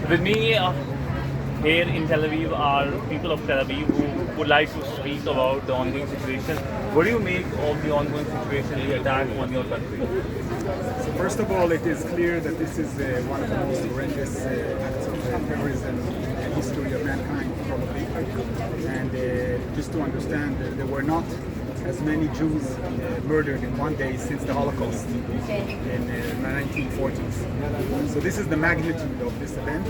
With me here in Tel Aviv are people of Tel Aviv who would like to speak about the ongoing situation. What do you make of the ongoing situation, the attack on your country? So first of all, it is clear that this is one of the most horrendous acts of terrorism in the history of mankind, probably. And just to understand, there were not as many Jews murdered in one day since the Holocaust in the 1940s. So this is the magnitude of this event.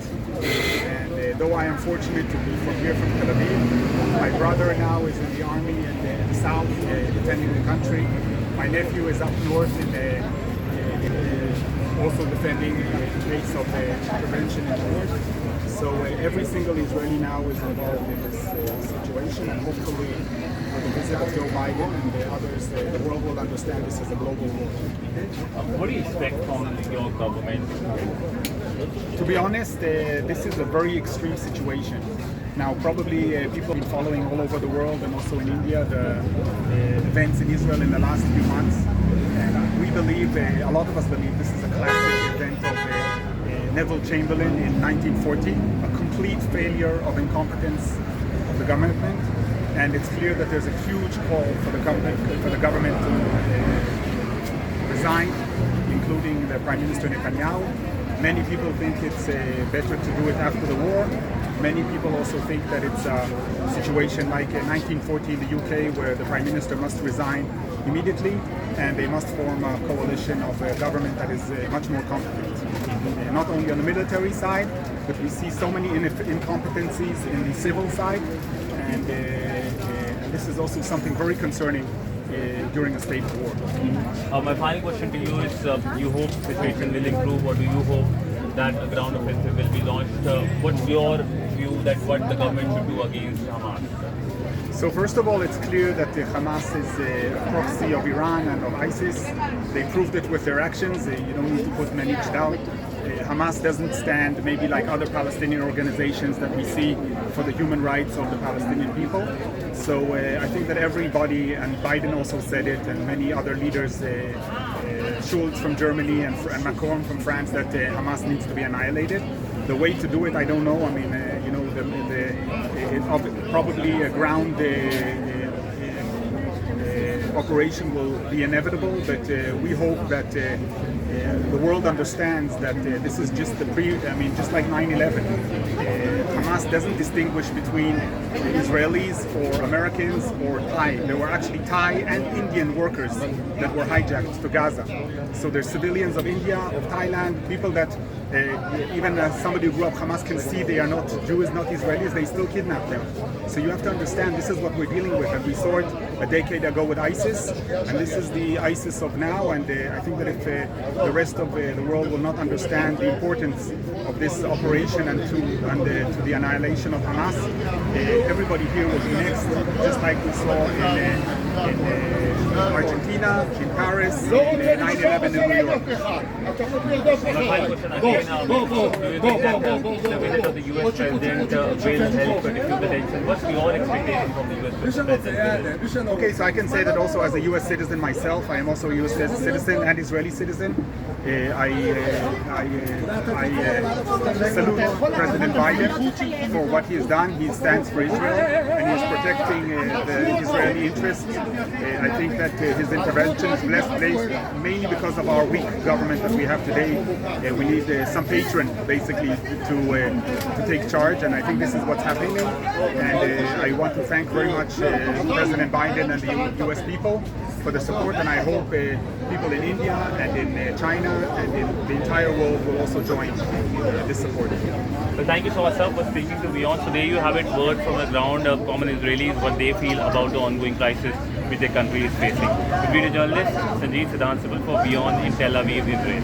And though I am fortunate to be here from Tel Aviv, my brother now is in the army in the south, defending the country. My nephew is up north also defending in case of intervention in the north. So every single Israeli now is involved in this situation, and hopefully with the visit of Joe Biden and the others, the world will understand this as a global war. What do you expect from your government? To be honest, this is a very extreme situation. Now, probably people have been following all over the world and also in India the events in Israel in the last few months. And we believe, a lot of us believe, this is a classic event of Neville Chamberlain in 1940, a complete failure of incompetence of the government. And it's clear that there's a huge call for the government to resign, including the Prime Minister Netanyahu. Many people think it's better to do it after the war. Many people also think that it's a situation like in 1940 in the UK, where the Prime Minister must resign immediately and they must form a coalition of a government that is much more competent. Not only on the military side, but we see so many incompetencies in the civil side, and this is also something very concerning during a state of war. My final question to you is, you hope the situation will improve, or do you hope that a ground offensive will be launched? What's your view that what the government should do against Hamas? So first of all, it's clear that Hamas is a proxy of Iran and of ISIS. They proved it with their actions. You don't need to put many doubt. Hamas doesn't stand maybe like other Palestinian organizations that we see for the human rights of the Palestinian people. So I think that everybody, and Biden also said it, and many other leaders, Schulz from Germany and Macron from France, that Hamas needs to be annihilated. The way to do it, I don't know. I mean, probably a ground operation will be inevitable, but we hope that the world understands that this is just just like 9/11. Hamas doesn't distinguish between Israelis or Americans or Thai. There were actually Thai and Indian workers that were hijacked to Gaza. So there's civilians of India, of Thailand, people that even somebody who grew up Hamas can see they are not Jews, not Israelis, they still kidnap them. So you have to understand this is what we're dealing with, and we saw it a decade ago with ISIS, and this is the ISIS of now, and I think that if the rest of the world will not understand the importance of this operation and to the annihilation of Hamas, everybody here will be next, just like we saw in Argentina, in Paris, in 9/11 in New York. My final question again, do you think that the visit of the US President will help diffuse the tension? What's your expectation from the US President? Okay, so I can say that also as a US citizen myself, I am also a US citizen and Israeli citizen. I salute President Biden for what he has done. He stands for Israel and he is protecting the Israeli interests. I think that his intervention is blessed mainly because of our weak government that we have today. We need some patron basically to take charge, and I think this is what's happening. And I want to thank very much President Biden and the US people for the support, and I hope people in India and in China and in the entire world will also join this support. Well, thank you so much, sir, for speaking to Beyond. So there you have it, word from the ground of common Israelis, what they feel about the ongoing crisis which their country is facing. The video journalist Sanjeev Siddhant Sibbal for Beyond in Tel Aviv, Israel.